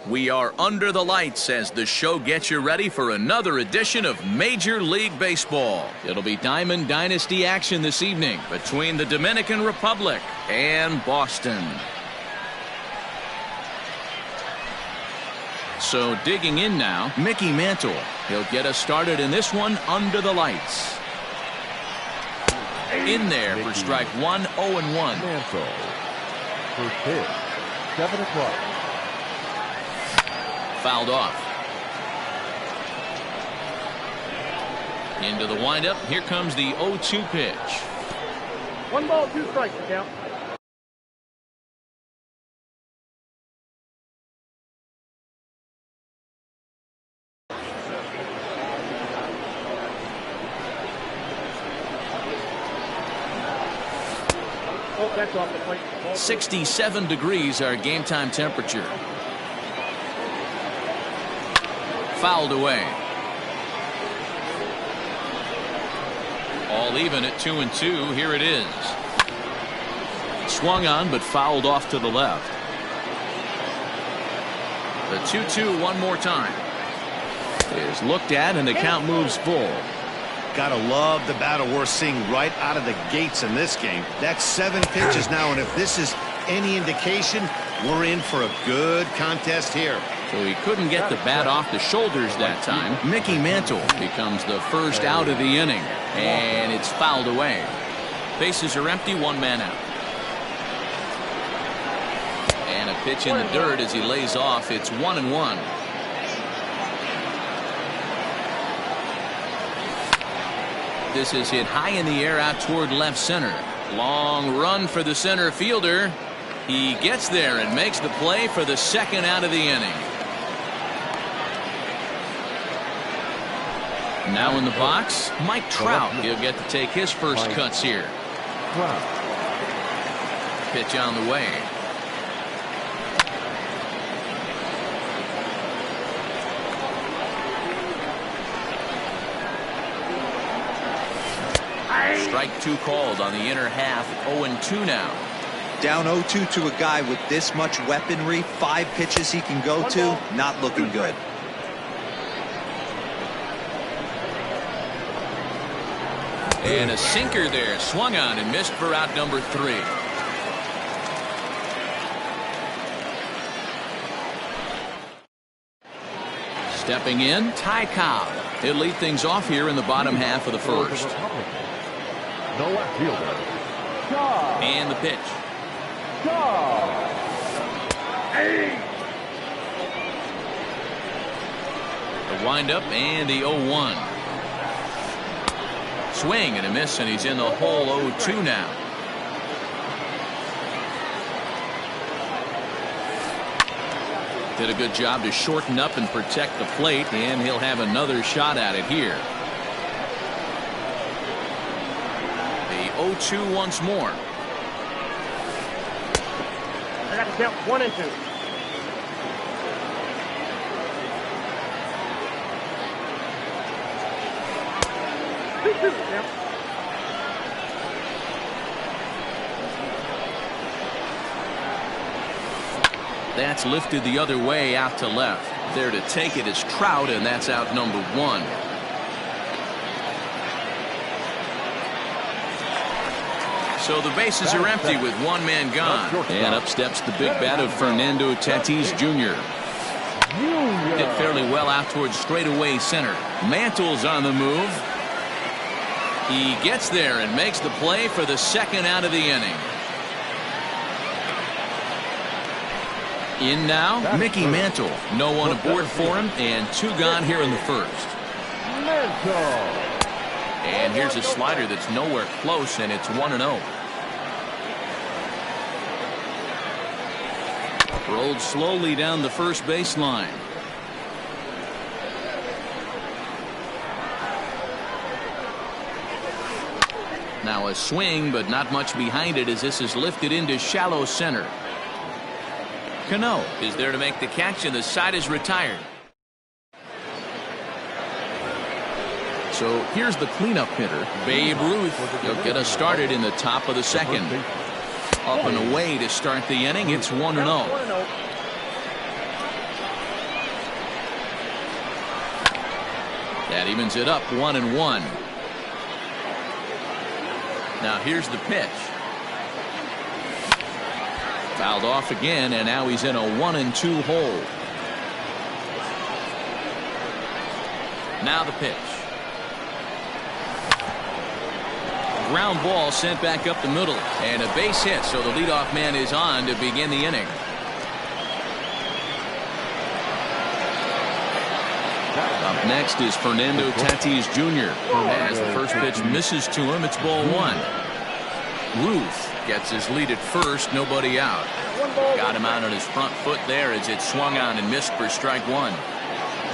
We are under the lights as the show gets you ready for another edition of Major League Baseball. It'll be Diamond Dynasty action this evening between the Dominican Republic and Boston. So digging in now, Mickey Mantle. He'll get us started in this one under the lights. In there for strike one, 0-1. Mantle. First pitch, 7 o'clock. Fouled off. Into the windup. Here comes the 0-2 pitch. 1 ball, 2 strikes, count. Oh, that's off the plate. 67 degrees our game time temperature. Fouled away. All even at 2-2. Here it is. Swung on but fouled off to the left. The 2-2 one more time. Is looked at and the count moves full. Gotta love the battle we're seeing right out of the gates in this game. That's 7 pitches now, and if this is any indication, we're in for a good contest here. So he couldn't get the bat off the shoulders that time. Mickey Mantle becomes the first out of the inning, and it's fouled away. Bases are empty, 1 man out. And a pitch in the dirt as he lays off. It's 1-1. This is hit high in the air out toward left center. Long run for the center fielder. He gets there and makes the play for the second out of the inning. Now in the box, Mike Trout. He'll get to take his first cuts here. Pitch on the way. Strike 2 called on the inner half. 0-2 now. Down 0-2 to a guy with this much weaponry, 5 pitches he can go to, not looking good. And a sinker there, swung on and missed for out number 3. Stepping in, Ty Cobb. He'll lead things off here in the bottom half of the first. No left fielder. And the pitch. The windup and the 0-1. Swing and a miss, and he's in the hole. 0-2 now. Did a good job to shorten up and protect the plate, and he'll have another shot at it here. The 0-2 once more. I got to count 1-2. That's lifted the other way out to left. There to take it is Trout, and that's out number 1. So the bases are empty with 1 man gone. And up steps the big bat of Fernando Tatis Jr. Hit fairly well out towards straightaway center. Mantle's on the move. He gets there and makes the play for the second out of the inning. In now, Mickey Mantle. No one aboard for him, and 2 gone here in the first. And here's a slider that's nowhere close, and it's 1-0. Rolled slowly down the first baseline. Now a swing, but not much behind it as this is lifted into shallow center. Cano is there to make the catch, and the side is retired. So here's the cleanup hitter, Babe Ruth. He'll get us started in the top of the second. Up and away to start the inning. It's 1-0. That evens it up 1-1. Now here's the pitch. Fouled off again, and now he's in a 1-2 hole. Now the pitch. Ground ball sent back up the middle, and a base hit, so the leadoff man is on to begin the inning. Up next is Fernando Tatis Jr. As the first pitch misses to him, it's ball one. Ruth gets his lead at first, nobody out. Got him out on his front foot there as it swung on and missed for strike one.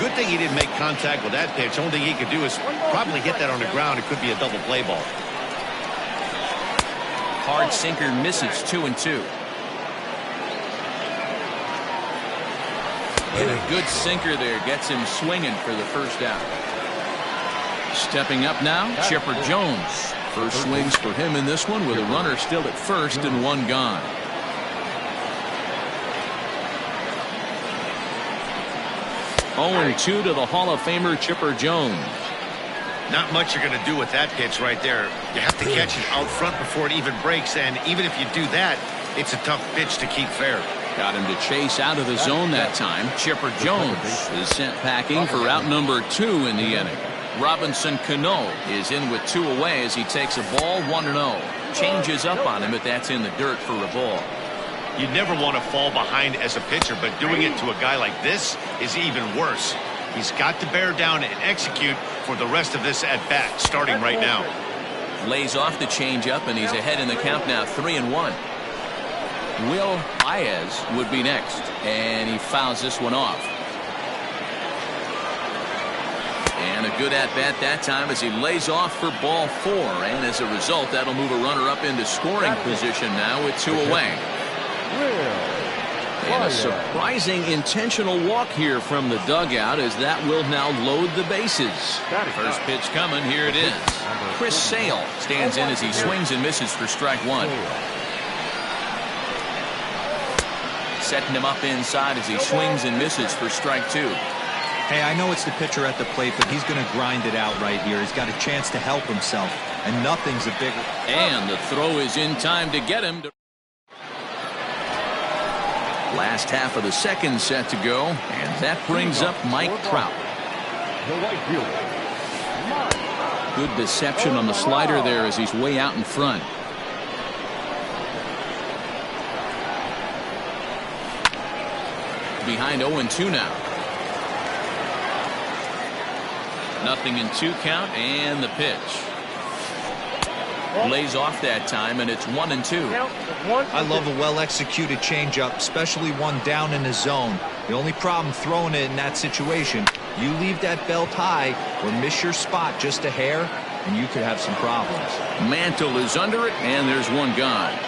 Good thing he didn't make contact with that pitch. Only thing he could do is probably hit that on the ground. It could be a double play ball. Hard sinker misses, 2-2. And a good sinker there gets him swinging for the first out. Stepping up now, Chipper Jones. First swings for him in this one with a runner still at first and one gone. Oh, 2 to the Hall of Famer Chipper Jones. Not much you're going to do with that pitch right there. You have to catch it out front before it even breaks, and even if you do that, it's a tough pitch to keep fair. Got him to chase out of the zone that time. Chipper Jones is sent packing for out number 2 in the inning. Robinson Cano is in with 2 away as he takes a ball 1-0. Changes up on him, but that's in the dirt for a ball. You never want to fall behind as a pitcher, but doing it to a guy like this is even worse. He's got to bear down and execute for the rest of this at-bat, starting right now. Lays off the changeup, and he's ahead in the count now, 3-1. Will Baez would be next, and he fouls this one off. And a good at-bat that time as he lays off for ball 4, and as a result, that'll move a runner up into scoring position now with 2 away. And a surprising intentional walk here from the dugout as that will now load the bases. First pitch coming, here it is. Chris Sale stands in as he swings and misses for strike 1. Setting him up inside as he swings and misses for strike 2. Hey, I know it's the pitcher at the plate, but he's going to grind it out right here. He's got a chance to help himself, and nothing's a bigger. And the throw is in time to get him. Last half of the second set to go, and that brings up Mike Trout. Good deception on the slider there as he's way out in front. Behind 0-2 now. Nothing in 2 count, and the pitch. Lays off that time, and it's 1-2. I love a well-executed changeup, especially one down in the zone. The only problem throwing it in that situation, you leave that belt high or miss your spot just a hair, and you could have some problems. Mantle is under it, and there's one gone.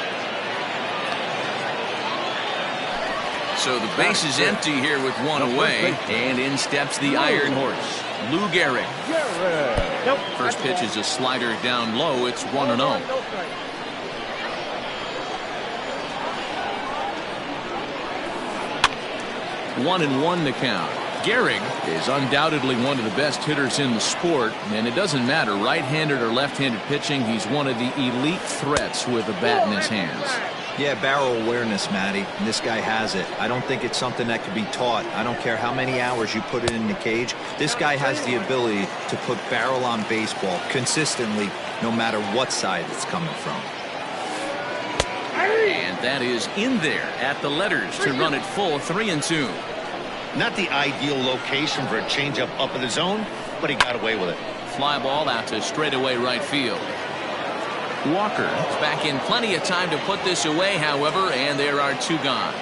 So the base is empty here with 1 away, and in steps the Iron Horse, Lou Gehrig. First pitch is a slider down low. It's 1-0. One and 1 to count. Gehrig is undoubtedly one of the best hitters in the sport, and it doesn't matter right-handed or left-handed pitching. He's one of the elite threats with a bat in his hands. Yeah, barrel awareness, Matty, and this guy has it. I don't think it's something that can be taught. I don't care how many hours you put it in the cage. This guy has the ability to put barrel on baseball consistently, no matter what side it's coming from. And that is in there at the letters to run it full, 3-2. Not the ideal location for a changeup up in the zone, but he got away with it. Fly ball out to straightaway right field. Walker is back in plenty of time to put this away, however, and there are 2 gone.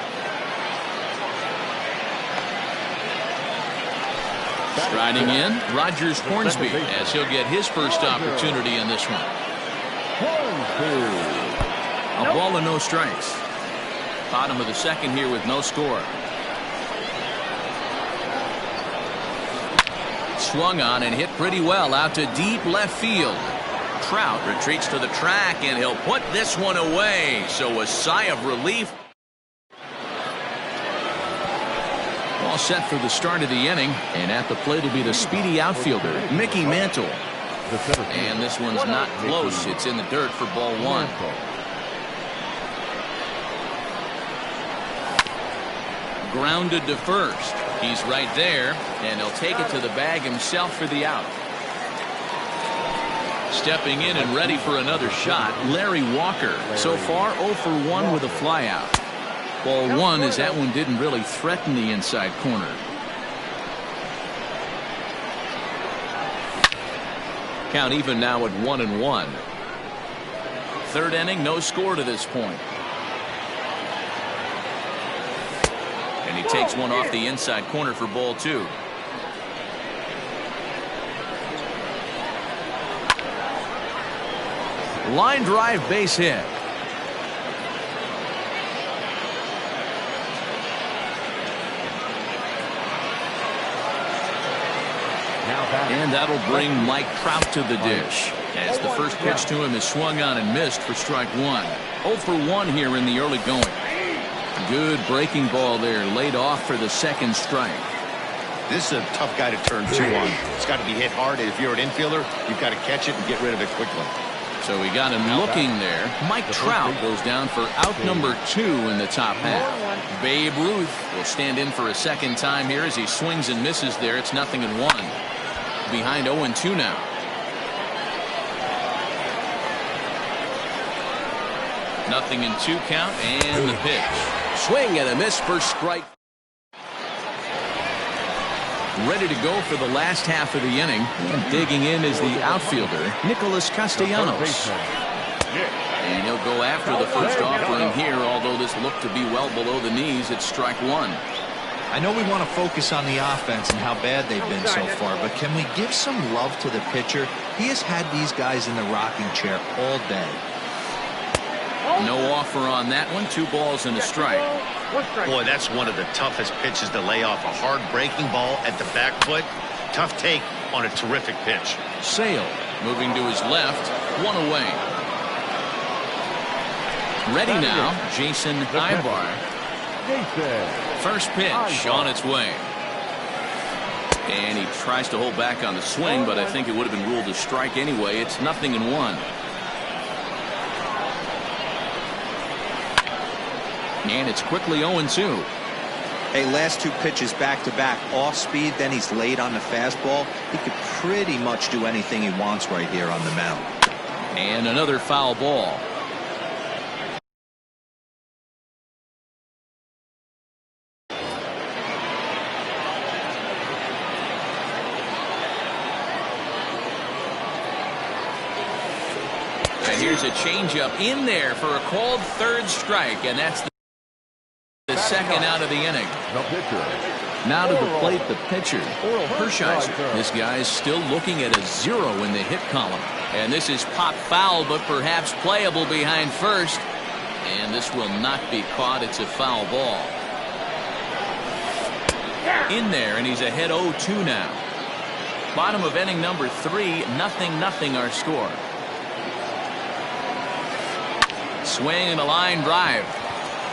Striding in, Rogers Hornsby, as he'll get his first opportunity in this one. A ball and no strikes. Bottom of the second here with no score. Swung on and hit pretty well out to deep left field. Trout retreats to the track, and he'll put this one away. So a sigh of relief. All set for the start of the inning, and at the plate will be the speedy outfielder, Mickey Mantle. And this one's not close. It's in the dirt for ball one. Grounded to first. He's right there, and he'll take it to the bag himself for the out. Stepping in and ready for another shot, Larry Walker. So far, 0 for 1 with a flyout. Ball one, as that one didn't really threaten the inside corner. Count even now at 1-1. Third inning, no score to this point. And he takes one off the inside corner for ball two. Line drive, base hit. And that'll bring Mike Trout to the dish, as the first pitch to him is swung on and missed for strike one. 0 for 1 here in the early going. Good breaking ball there, laid off for the second strike. This is a tough guy to turn two on. It's got to be hit hard. If you're an infielder, you've got to catch it and get rid of it quickly. So we got him looking there. Mike Trout goes down for out number 2 in the top half. Babe Ruth will stand in for a second time here as he swings and misses there. It's 0-1. Behind 0-2 now. Nothing in 2 count, and the pitch. Swing and a miss for strike. Ready to go for the last half of the inning. And digging in is the outfielder, Nicholas Castellanos. And he'll go after the first offering here, although this looked to be well below the knees. It's strike one. I know we want to focus on the offense and how bad they've been so far, but can we give some love to the pitcher? He has had these guys in the rocking chair all day. No offer on that one. 2 balls and a strike. Boy, that's one of the toughest pitches to lay off. A hard breaking ball at the back foot. Tough take on a terrific pitch. Sale moving to his left. 1 away. Ready now, Jason Ibar. First pitch on its way. And he tries to hold back on the swing, but I think it would have been ruled a strike anyway. It's 0-1. And it's quickly 0-2. Hey, last 2 pitches back-to-back, off speed, then he's late on the fastball. He could pretty much do anything he wants right here on the mound. And another foul ball. And here's a changeup in there for a called third strike, and that's the second out of the inning. Now to the plate, the pitcher, Hershiser. This guy's still looking at a 0 in the hit column. And this is pop foul, but perhaps playable behind first. And this will not be caught. It's a foul ball. In there, and he's ahead 0-2 now. Bottom of inning number 3, 0-0 our score. Swing and a line drive.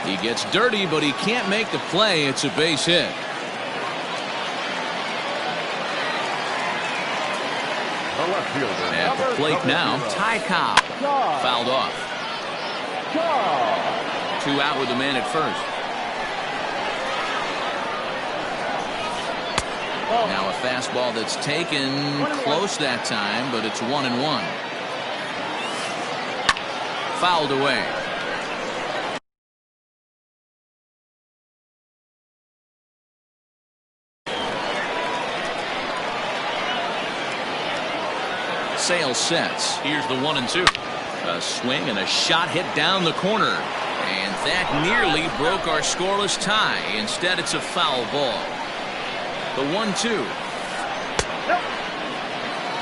He gets dirty, but he can't make the play. It's a base hit. At the plate now, Ty Cobb. Fouled off. 2 out with the man at first. Now a fastball that's taken close that time, but it's 1-1. Fouled away. Sale sets. Here's the 1-2. A swing and a shot hit down the corner. And that nearly broke our scoreless tie. Instead, it's a foul ball. The 1-2.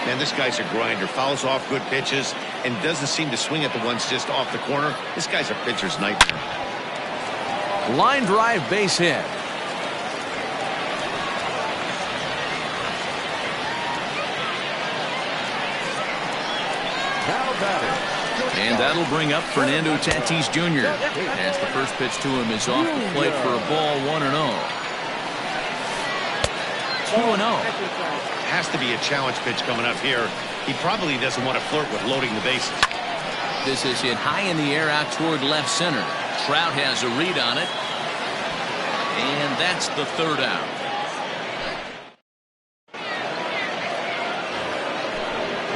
Man, this guy's a grinder. Fouls off good pitches and doesn't seem to swing at the ones just off the corner. This guy's a pitcher's nightmare. Line drive, base hit. And that'll bring up Fernando Tatis Jr. as the first pitch to him is off the plate for a ball, 1-0. 2-0. Has to be a challenge pitch coming up here. He probably doesn't want to flirt with loading the bases. This is hit high in the air out toward left center. Trout has a read on it. And that's the third out.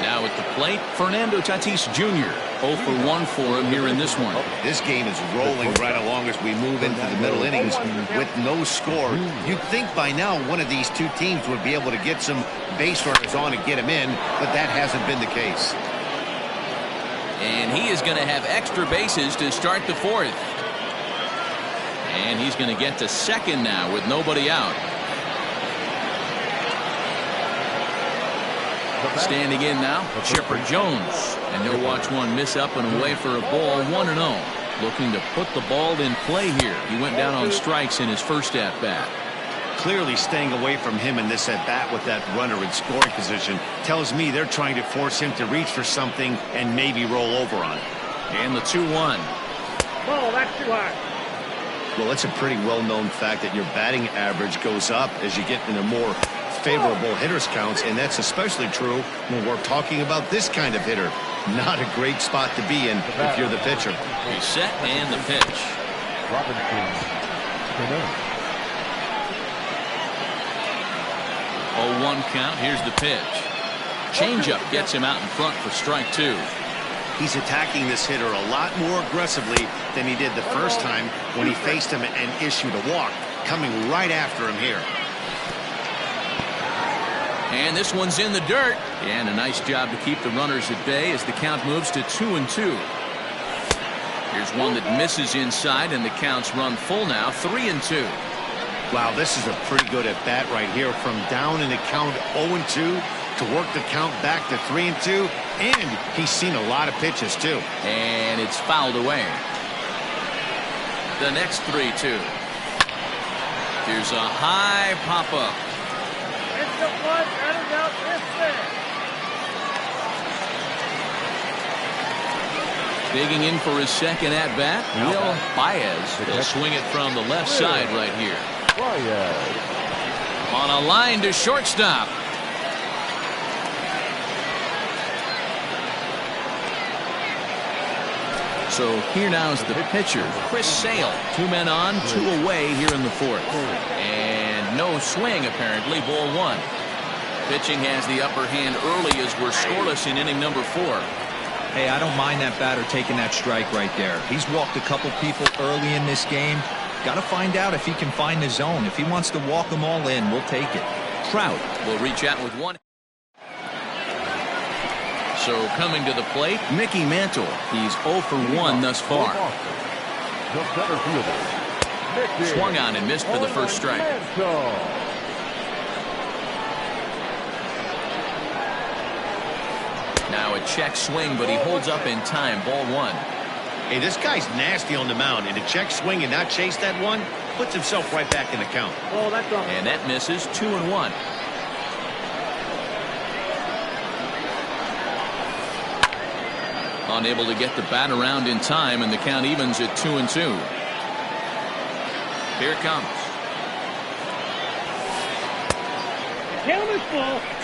Now at the plate, Fernando Tatis Jr. 0 for 1 for him here in this one. This game is rolling right along as we move into the middle innings with no score. You'd think by now one of these two teams would be able to get some base runners on and get them in, but that hasn't been the case. And he is going to have extra bases to start the fourth. And he's going to get to second now with nobody out. Standing in now, Chipper Jones. And he'll watch one miss up and away for a ball, 1-0. Looking to put the ball in play here. He went down on strikes in his first at-bat. Clearly staying away from him in this at-bat with that runner in scoring position tells me they're trying to force him to reach for something and maybe roll over on it. And the 2-1. Ball, that's too high. Well, it's a pretty well-known fact that your batting average goes up as you get into more favorable hitters counts, and that's especially true when we're talking about this kind of hitter. Not a great spot to be in if you're the pitcher. He's set and the pitch. 0-1 count. Here's the pitch. Changeup gets him out in front for strike 2. He's attacking this hitter a lot more aggressively than he did the first time when he faced him and issued a walk. Coming right after him here. And this one's in the dirt. And a nice job to keep the runners at bay as the count moves to 2-2. Here's one that misses inside, and the count's run full now, 3-2. Wow, this is a pretty good at-bat right here. From down in the count 0-2 to work the count back to 3-2. And he's seen a lot of pitches, too. And it's fouled away. The next 3-2. Here's a high pop-up. It's the one, runners out, it's there. Digging in for his second at-bat, Will Baez. He'll swing it from the left side right here. On a line to shortstop. So here now is the pitcher, Chris Sale. 2 men on, 2 away here in the fourth. And no swing, apparently, ball 1. Pitching has the upper hand early as we're scoreless in inning number 4. Hey, I don't mind that batter taking that strike right there. He's walked a couple people early in this game. Got to find out if he can find the zone. If he wants to walk them all in, we'll take it. Trout will reach out with one. So coming to the plate, Mickey Mantle. He's 0 for 1 thus far. Swung on and missed for the first strike. Now a check swing, but he holds up in time. Ball 1. Hey, this guy's nasty on the mound, and to check swing and not chase that one puts himself right back in the count. Oh, that's all. And that misses. 2-1. Unable to get the bat around in time, and the count evens at 2-2. Here it comes.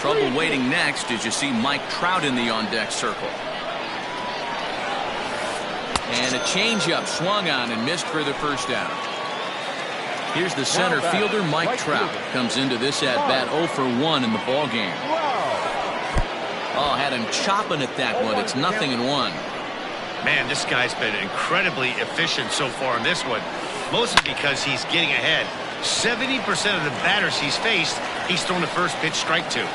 Trouble waiting next as you see Mike Trout in the on-deck circle. And a changeup swung on and missed for the first out. Here's the center fielder, Mike Trout. Comes into this at-bat 0 for 1 in the ballgame. Oh, had him chopping at that one. It's 0-1. Man, this guy's been incredibly efficient so far in this one. Mostly because he's getting ahead. 70% of the batters he's faced, he's thrown the first pitch strike to.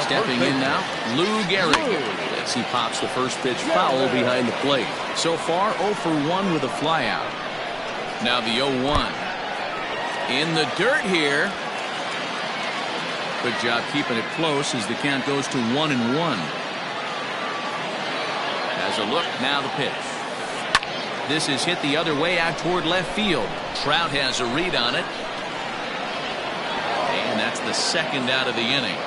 Stepping in now, Lou Gehrig. As he pops the first pitch foul behind the plate. So far, 0 for 1 with a flyout. Now the 0-1. In the dirt here. Good job keeping it close as the count goes to 1-1. As a look, now the pitch. This is hit the other way out toward left field. Trout has a read on it. And that's the second out of the inning.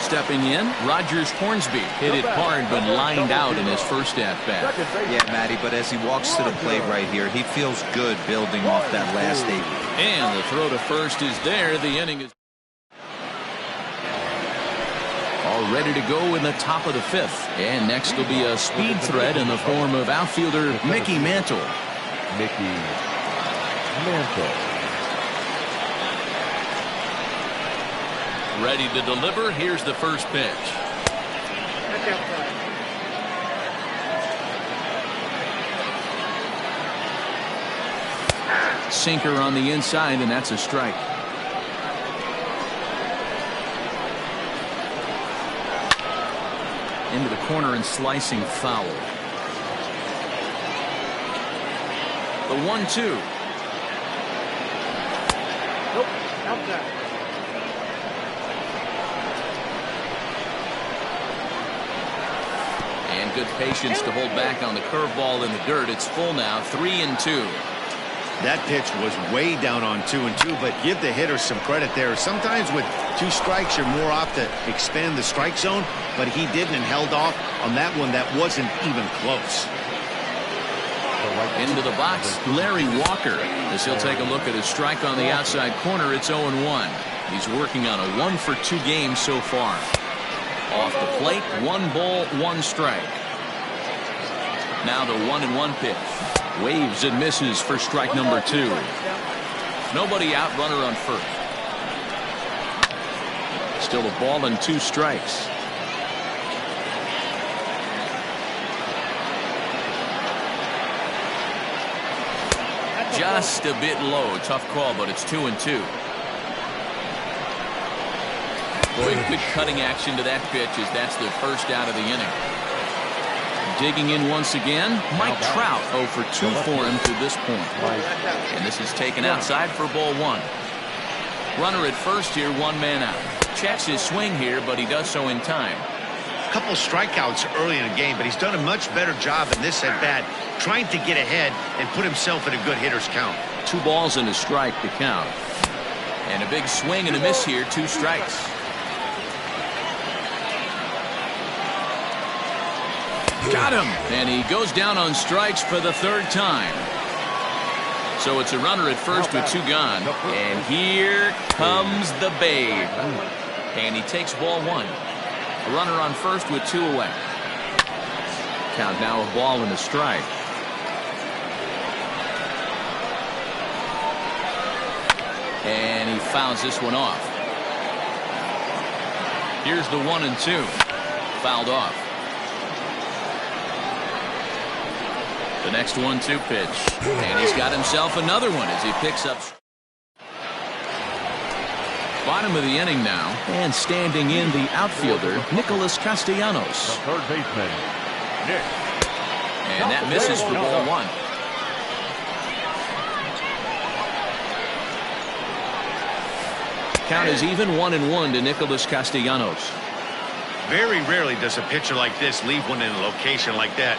Stepping in, Rogers Hornsby hit it hard but lined out in his first at-bat. Yeah, Matty, but as he walks to the plate right here, he feels good building off that last 8. And the throw to first is there. The inning is all ready to go in the top of the 5th. And next will be a speed threat in the form of outfielder Mickey Mantle. Mickey Mantle. Ready to deliver. Here's the first pitch. That's outside. Sinker on the inside, and that's a strike. Into the corner and slicing foul. The 1-2. Nope. Outside. And good patience to hold back on the curveball in the dirt. It's full now, 3-2. That pitch was way down on 2-2, but give the hitter some credit there. Sometimes with 2 strikes, you're more apt to expand the strike zone, but he didn't and held off on that one that wasn't even close. Into the box, Larry Walker, as he'll take a look at his strike on the outside corner. It's 0-1. He's working on a 1-for-2 game so far. Off the plate, 1 ball, 1 strike. Now the 1-1 pitch. Waves and misses for strike number 2. Nobody out, runner on first. Still a ball and 2 strikes. Just a bit low. Tough call, but it's 2-2. Boy, good cutting action to that pitch as that's the first out of the inning. Digging in once again, Mike Trout 0 for 2 for him to this point. And this is taken outside for ball 1. Runner at first here, 1 man out. Checks his swing here, but he does so in time. A couple strikeouts early in the game, but he's done a much better job in this at-bat trying to get ahead and put himself in a good hitter's count. 2 balls and a strike to count. And a big swing and a miss here, 2 strikes. Got him! And he goes down on strikes for the 3rd time. So it's a runner at first with 2 gone. And here comes the babe. And he takes ball 1. A runner on first with 2 away. Count now a ball and a strike. And he fouls this one off. Here's the 1-2. Fouled off. The next 1-2 pitch. And he's got himself another one as he picks up. Bottom of the inning now. And standing in the outfielder, Nicholas Castellanos. The 3rd baseman, Nick. And that misses for ball 1. Count is even 1-1 to Nicholas Castellanos. Very rarely does a pitcher like this leave one in a location like that.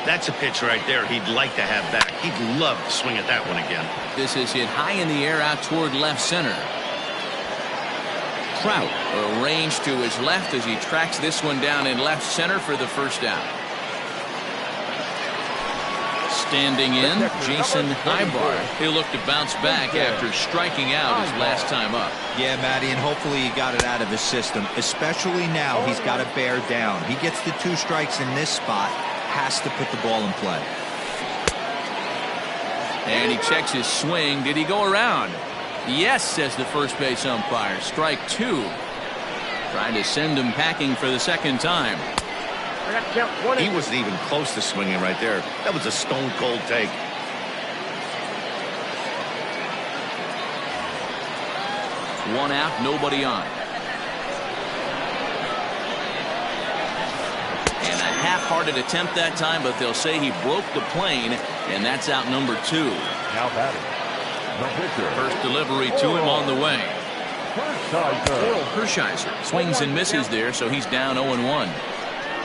That's a pitch right there he'd like to have back. He'd love to swing at that one again. This is hit high in the air out toward left center. Trout arranged to his left as he tracks this one down in left center for the first out. Standing in, Jason Hybar. He'll look to bounce back after striking out his last time up. Yeah, Matty, and hopefully he got it out of his system. Especially now, he's got to bear down. He gets the 2 strikes in this spot. Has to put the ball in play. And he checks his swing. Did he go around? Yes, says the first base umpire. Strike 2. Trying to send him packing for the 2nd time. He wasn't even close to swinging right there. That was a stone-cold take. One out, nobody on. And a half-hearted attempt that time, but they'll say he broke the plane, and that's out number 2. Now batting, the pitcher. First delivery to him on the way. Hershiser swings and misses there, so he's down 0-1.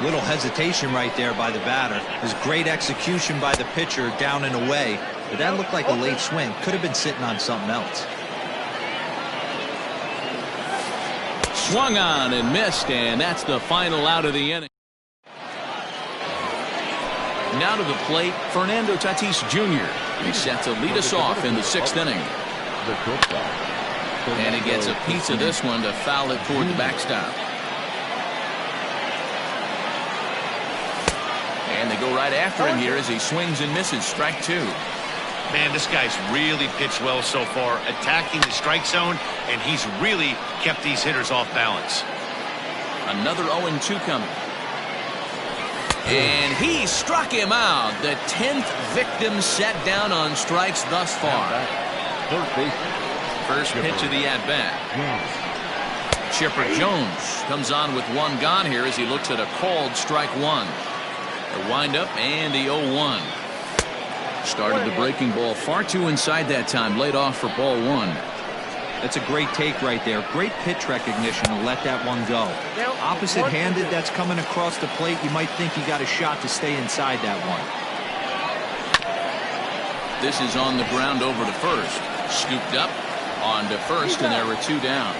Little hesitation right there by the batter. There's great execution by the pitcher down and away, but that looked like a late swing. Could have been sitting on something else. Swung on and missed, and that's the final out of the inning. Now to the plate, Fernando Tatis Jr. He's set to lead us off in the 6th inning. And he gets a piece of this one to foul it toward the backstop. And they go right after him here as he swings and misses. Strike 2. Man, this guy's really pitched well so far, attacking the strike zone, and he's really kept these hitters off balance. Another 0-2 coming. And he struck him out. The 10th victim set down on strikes thus far. First pitch of the at-bat. Chipper Jones comes on with one gone here as he looks at a called strike 1. The windup and the 0-1. Started the breaking ball far too inside that time. Laid off for ball 1. That's a great take right there. Great pitch recognition to let that one go. Opposite-handed, that's coming across the plate. You might think he got a shot to stay inside that one. This is on the ground over to first. Scooped up on to first, and there were 2 down.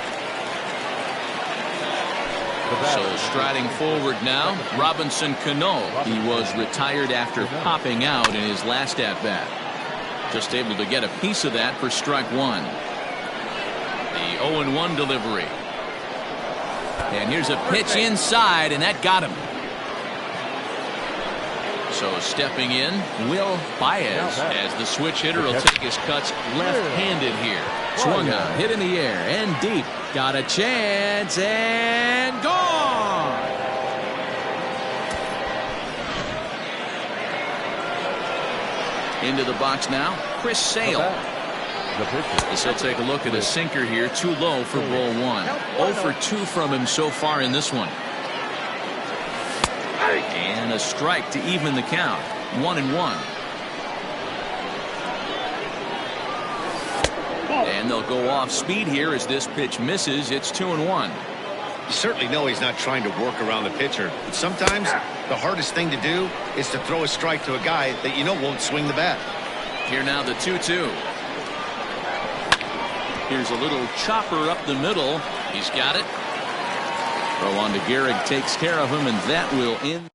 So striding forward now, Robinson Cano. He was retired after popping out in his last at-bat. Just able to get a piece of that for strike 1. The 0-1 delivery. And here's a pitch inside, and that got him. So stepping in, Will Baez as the switch hitter will take his cuts left-handed here. Swung on, hit in the air, and deep. Got a chance, and gone! Into the box now, Chris Sale. He'll take a look at a sinker here, too low for ball 1. 0 for 2 from him so far in this one. And a strike to even the count. 1-1. And they'll go off speed here as this pitch misses. It's 2-1. You certainly know he's not trying to work around the pitcher. But sometimes the hardest thing to do is to throw a strike to a guy that you know won't swing the bat. Here now the 2-2. Here's a little chopper up the middle. He's got it. Throw on to Gehrig, takes care of him, and that will end.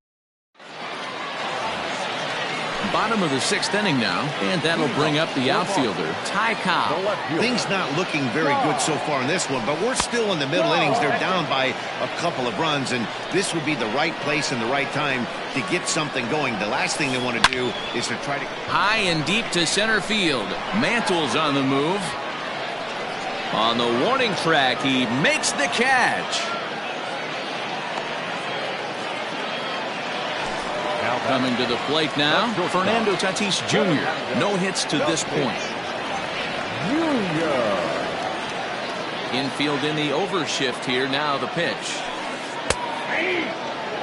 Bottom of the 6th inning now, and that'll bring up the outfielder, Ty Cobb. Things not looking very good so far in this one, but we're still in the middle innings. They're down by a couple of runs, and this would be the right place and the right time to get something going. The last thing they want to do is to try to... High and deep to center field. Mantle's on the move. On the warning track, he makes the catch. Coming to the plate now, Fernando Tatis Jr. No hits to this point. Infield in the overshift here. Now the pitch.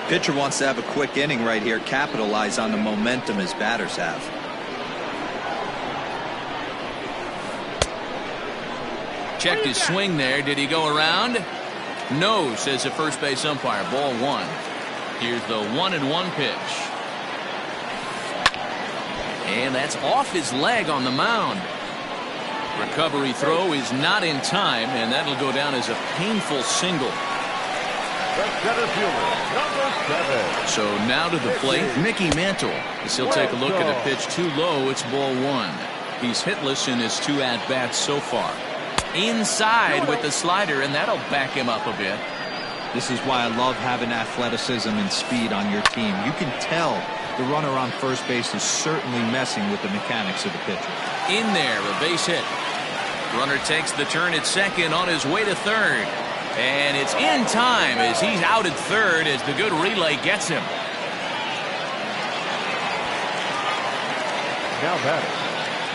Pitcher wants to have a quick inning right here, capitalize on the momentum his batters have. Checked his swing there. Did he go around? No, says the first base umpire. Ball 1. Here's the 1-1 pitch. And that's off his leg on the mound. Recovery throw is not in time, and that'll go down as a painful single. So now to the plate, Mickey Mantle. As he'll take a look at a pitch too low, it's ball 1. He's hitless in his 2 at-bats so far. Inside with the slider, and that'll back him up a bit. This is why I love having athleticism and speed on your team. You can tell the runner on first base is certainly messing with the mechanics of the pitcher. In there, a base hit. Runner takes the turn at second on his way to third. And it's in time as he's out at third as the good relay gets him. Now batting,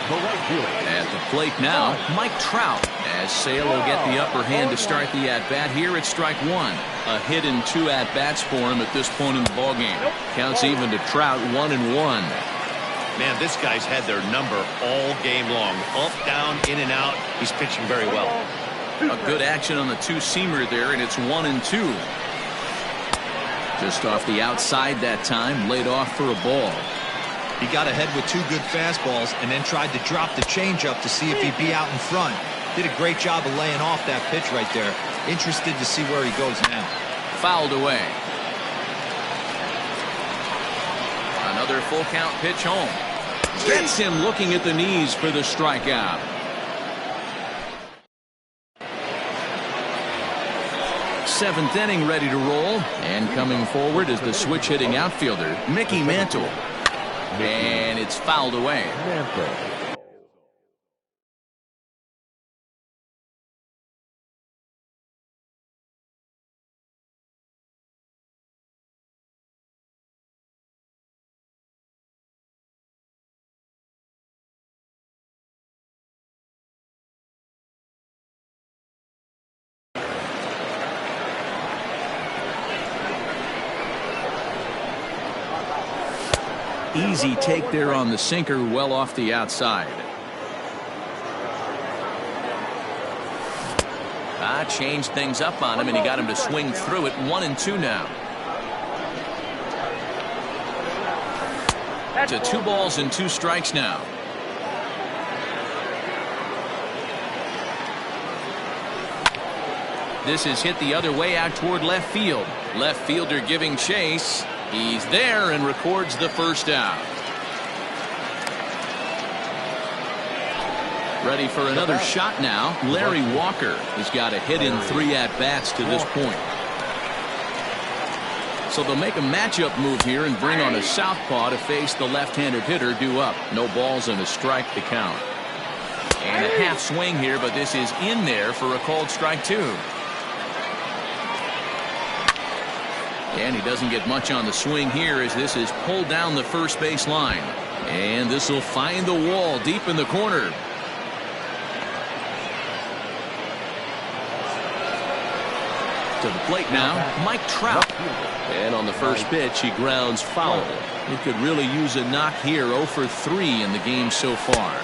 the right fielder. At the plate now, Mike Trout. As Sale will get the upper hand to start the at-bat here at strike 1. A hit in 2 at-bats for him at this point in the ballgame. Counts even to Trout, 1-1. Man, this guy's had their number all game long. Up, down, in and out. He's pitching very well. A good action on the 2-seamer there, and it's 1-2. Just off the outside that time, laid off for a ball. He got ahead with 2 good fastballs and then tried to drop the changeup to see if he'd be out in front. Did a great job of laying off that pitch right there. Interested to see where he goes now. Fouled away. Another full count pitch home. Gets him looking at the knees for the strikeout. Seventh inning ready to roll. And coming forward is the switch hitting outfielder, Mickey Mantle. And it's fouled away. Easy take there on the sinker, well off the outside. Changed things up on him, and he got him to swing through it. 1-2 now. To 2 balls and 2 strikes now. This is hit the other way out toward left field. Left fielder giving chase. He's there and records the first out. Ready for another shot now. Larry Walker has got a hit in 3 at-bats to this point. So they'll make a matchup move here and bring on a southpaw to face the left-handed hitter due up. No balls and a strike to count. And a half swing here, but this is in there for a called strike 2. And he doesn't get much on the swing here as this is pulled down the first base line. And this will find the wall deep in the corner. To the plate now, Mike Trout. And on the first pitch, he grounds foul. He could really use a knock here. 0 for 3 in the game so far.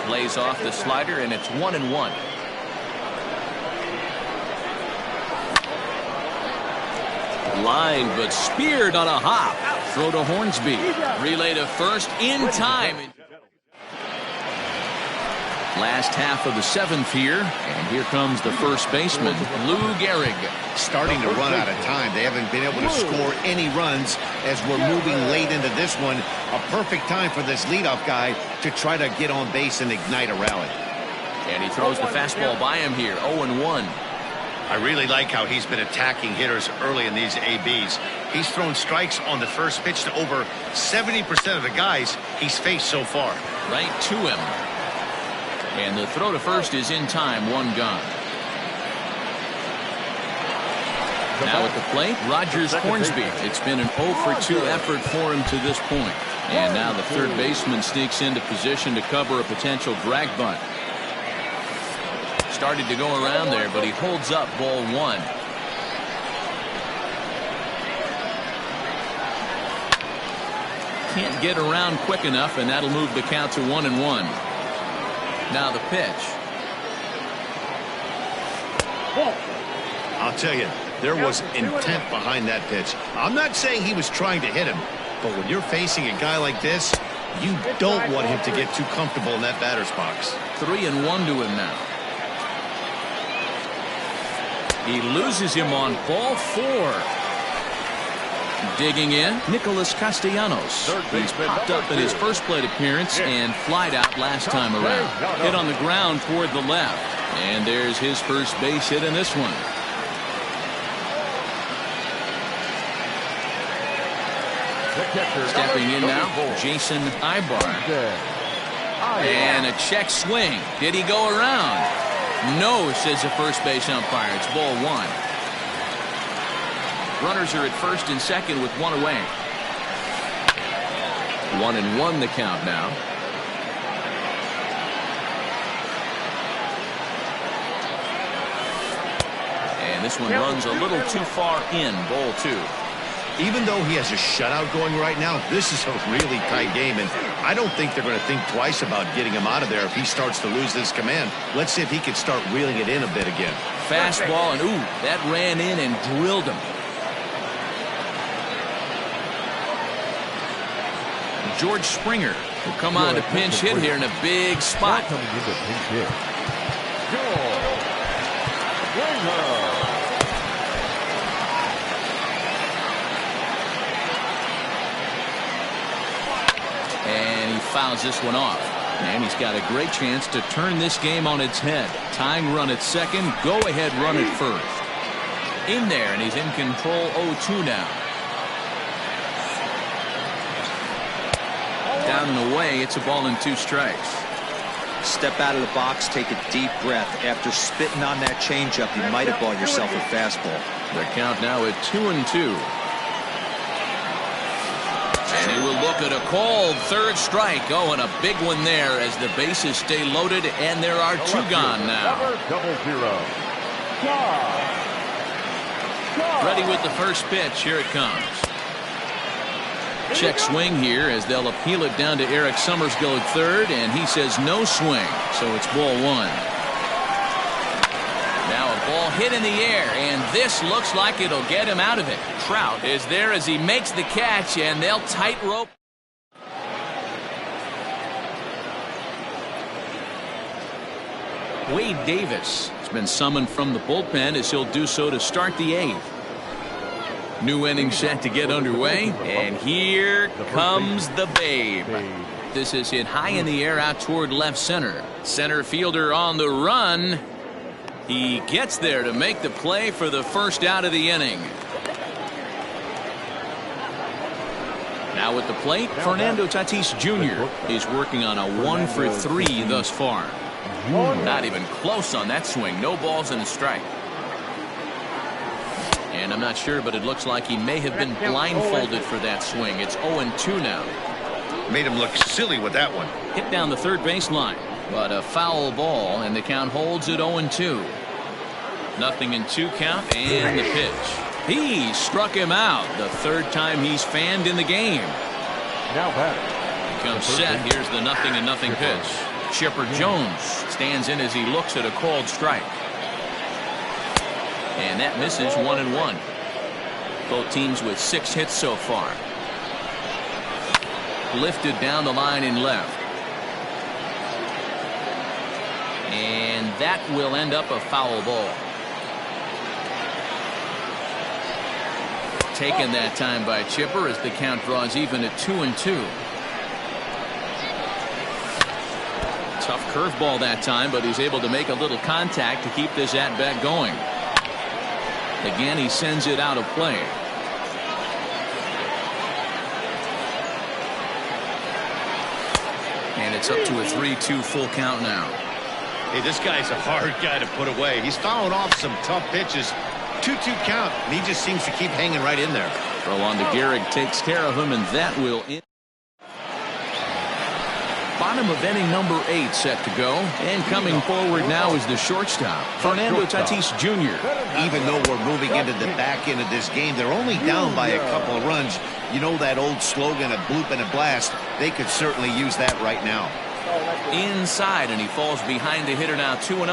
Plays off the slider, and it's 1-1. Line, but speared on a hop. Throw to Hornsby. Relay to first in time. Last half of the 7th here, and here comes the first baseman, Lou Gehrig. Starting to run out of time. They haven't been able to score any runs as we're moving late into this one. A perfect time for this leadoff guy to try to get on base and ignite a rally. And he throws the fastball by him here, 0-1. I really like how he's been attacking hitters early in these ABs. He's thrown strikes on the first pitch to over 70% of the guys he's faced so far. Right to him. And the throw to first is in time, 1 gone. Now at the plate, Rogers Hornsby. It's been an 0 for 2 effort for him to this point. And now the third baseman sneaks into position to cover a potential drag bunt. Started to go around there, but he holds up ball 1. Can't get around quick enough, and that'll move the count to 1-1. Now the pitch. I'll tell you, there was intent behind that pitch. I'm not saying he was trying to hit him, but when you're facing a guy like this, you don't want him to get too comfortable in that batter's box. 3-1 to him now. He loses him on ball 4. Digging in, Nicholas Castellanos. He's popped up in his first plate appearance and flied out last time around. Hit on the ground toward the left. And there's his first base hit in this one. Stepping in now, Jason Ibar. And a check swing. Did he go around? No, says the first base umpire. It's ball 1. Runners are at first and second with 1 away. 1-1 the count now. And this one runs a little too far in, ball 2. Even though he has a shutout going right now, this is a really tight game, and I don't think they're going to think twice about getting him out of there if he starts to lose this command. Let's see if he can start reeling it in a bit again. Fastball, and ooh, that ran in and drilled him. George Springer will come on to pinch hit here in a big spot. Coming in to pinch hit. George Springer. fouls this one off. And he's got a great chance to turn this game on its head. Tying run at second, go-ahead run at first. In there, and he's in control 0-2 now. Down and away, it's a ball and 2 strikes. Step out of the box, take a deep breath. After spitting on that changeup, you might have bought yourself a fastball. The count now at 2-2. And he will look at a called third strike. Oh, and a big one there as the bases stay loaded, and there are 2 gone now. Ready with the first pitch. Here it comes. Check swing here as they'll appeal it down to Eric Summersgill at third, and he says no swing, so it's ball 1. Now a ball hit in the air, and this looks like it'll get him out of it. Trout is there as he makes the catch, and they'll tightrope. Wade Davis has been summoned from the bullpen as he'll do so to start the 8th. New inning set to get underway, and here comes the Babe. This is hit high in the air out toward left center. Center fielder on the run. He gets there to make the play for the first out of the inning. Now at the plate, Fernando Tatis Jr. is working on a 1 for 3 thus far. Not even close on that swing. No balls and a strike. And I'm not sure, but it looks like he may have been blindfolded for that swing. It's 0-2 now. Made him look silly with that one. Hit down the third baseline, but a foul ball, and the count holds at 0-2. 0-2 count, and the pitch. He struck him out. The 3rd time he's fanned in the game. Now batting. Comes set. Here's the 0-0 pitch. Chipper Jones stands in as he looks at a called strike. And that misses 1-1. Both teams with 6 hits so far. Lifted down the line in left. And that will end up a foul ball. Taken that time by Chipper as the count draws even at 2-2. Tough curveball that time, but he's able to make a little contact to keep this at-bat going. Again, he sends it out of play. And it's up to a 3-2 full count now. Hey, this guy's a hard guy to put away. He's fouling off some tough pitches. 2-2 count, and he just seems to keep hanging right in there. Throw on to Gehrig takes care of him, and that will end. Bottom of inning number 8 set to go, and coming forward now is the shortstop, Fernando Tatis Jr. Even though we're moving into the back end of this game, they're only down by a couple of runs. You know that old slogan, a bloop and a blast. They could certainly use that right now. Inside, and he falls behind the hitter now, 2-0.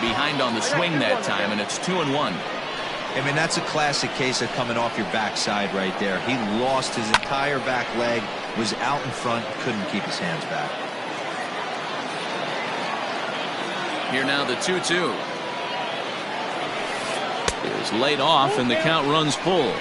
Behind on the swing that time, and it's 2-1. I mean, that's a classic case of coming off your backside right there. He lost his entire back leg, was out in front, couldn't keep his hands back. Here now the 2-2. Is laid off, and the count runs full.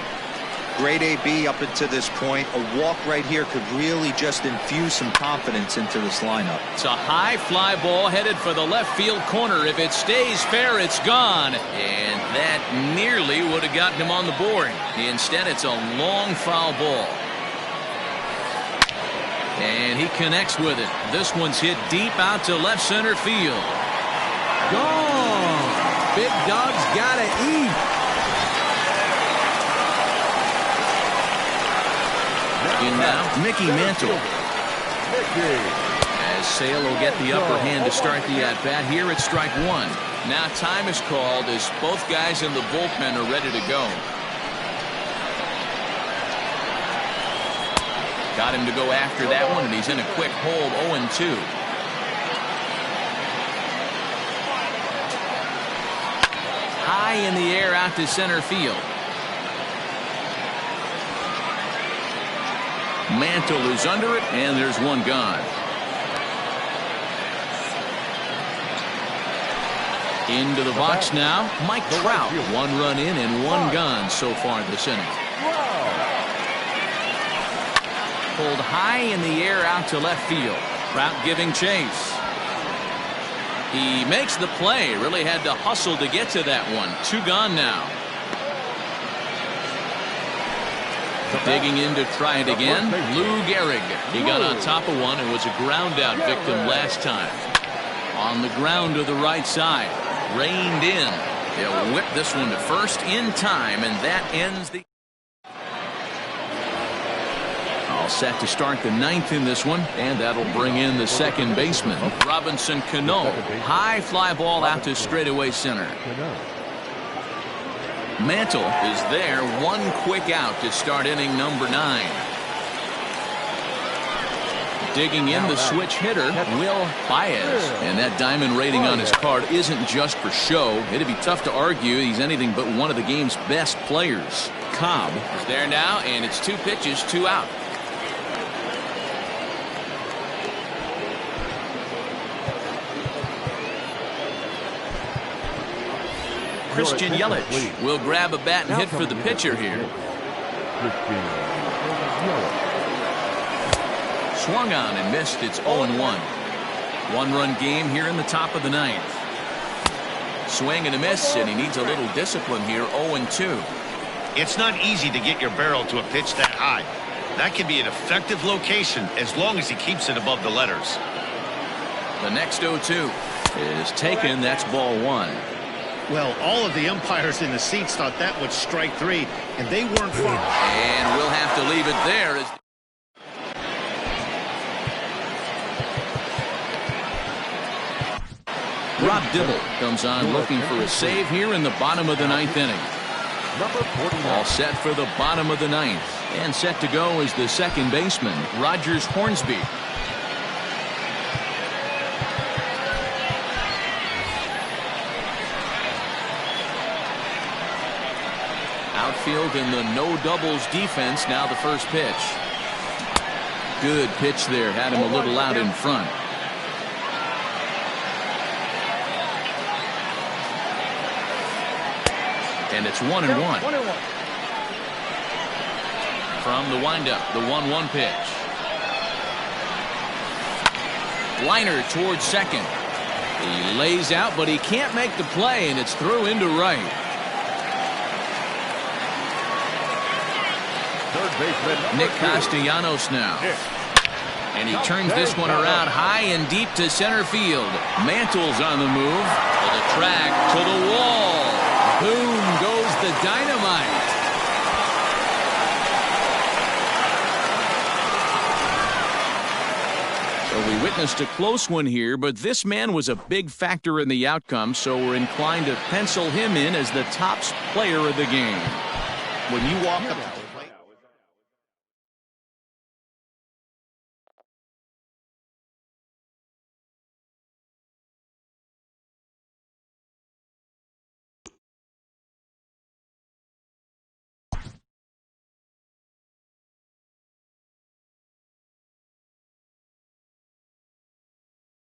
Great AB up until this point. A walk right here could really just infuse some confidence into this lineup. It's a high fly ball headed for the left field corner. If it stays fair, it's gone. And that nearly would have gotten him on the board. Instead, it's a long foul ball. And he connects with it. This one's hit deep out to left center field. Gone. Big dog's gotta eat. In now, Mickey Mantle. As Sale will get the upper hand to start the at-bat. Here it's strike 1. Now time is called as both guys in the bullpen are ready to go. Got him to go after that one, and he's in a quick hold, 0-2. High in the air out to center field. Mantle is under it, and there's one gone. Into the box now, Mike Trout. 1 run in and 1 gone so far this inning. Pulled high in the air out to left field. Trout giving chase. He makes the play. Really had to hustle to get to that one. 2 gone now. Digging in to try it again. Lou Gehrig. He got on top of one and was a ground out victim last time. On the ground to the right side. Reined in. He'll whip this one to first in time, and that ends the... All set to start the 9th in this one, and that'll bring in the second baseman, Robinson Cano. High fly ball out to straightaway center. Mantle is there, 1 quick out to start inning number 9. Digging in the switch hitter, Will Baez. And that diamond rating on his card isn't just for show. It'd be tough to argue he's anything but one of the game's best players. Cobb is there now, and it's 2 pitches, 2 out. Christian Yelich will grab a bat and hit for the pitcher here. Swung on and missed. It's 0-1. 1-run game here in the top of the 9th. Swing and a miss, and he needs a little discipline here. 0-2. It's not easy to get your barrel to a pitch that high. That can be an effective location as long as he keeps it above the letters. The next 0-2 is taken. That's ball 1. Well, all of the umpires in the seats thought that was strike 3, and they weren't far. And we'll have to leave it there. Rob Dibble comes on looking for a save here in the bottom of the 9th inning. All set for the bottom of the 9th. And set to go is the second baseman, Rogers Hornsby. Outfield in the no doubles defense. Now the first pitch. Good pitch there. Had him a little out in front. And it's 1-1. From the windup, the 1-1 pitch. Liner towards second. He lays out, but he can't make the play, and it's through into right. Nick Castellanos now. And he turns this one around high and deep to center field. Mantle's on the move. To the track, to the wall. Boom goes the dynamite. So we witnessed a close one here, but this man was a big factor in the outcome, so we're inclined to pencil him in as the top player of the game. When you walk up